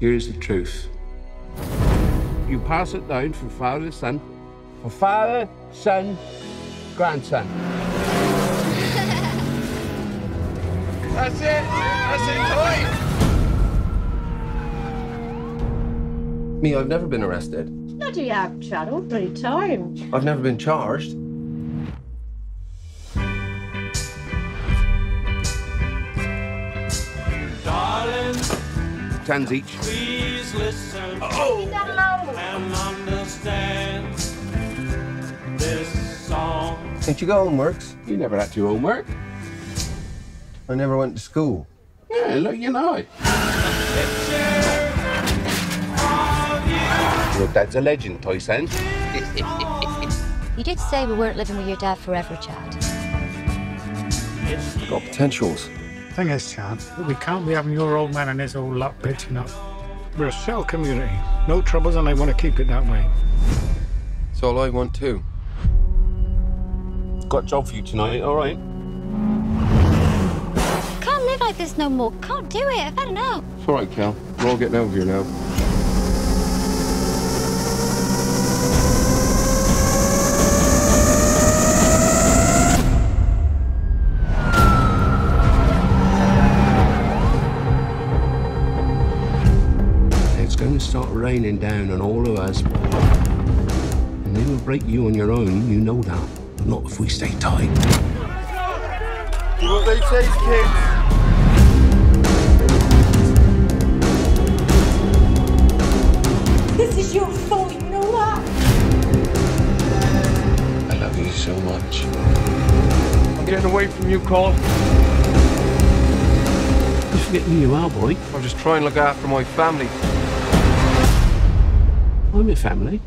Here's the truth. You pass it down from father to son, from father, son, grandson. That's it! That's it, toy! Me, I've never been arrested. Bloody you have, Chad, all bloody time. I've never been charged. Darling, tons each. Please listen And understand this song. Did you go homeworks? You never had to do homework. I never went to school. Yeah, look, you know. Your dad's a legend, toy son. You did say we weren't living with your dad forever, Chad. Got potentials. Thing is, Chad, we can't be having your old man and his old lot pitching up. We're a cell community. No troubles, and I want to keep it that way. It's all I want too. Got a job for you tonight, all right? Can't live like this no more. Can't do it. I've had enough. It's all right, Cal. We're all getting over here now. It's going to start raining down on all of us. And they will break you on your own, you know that. But not if we stay tight. Do what they say, kids. this is your fault, you know that? I love you so much. I'm getting away from you, Cole. You forget who you are, boy. I'm just trying to look after my family. I'm your family.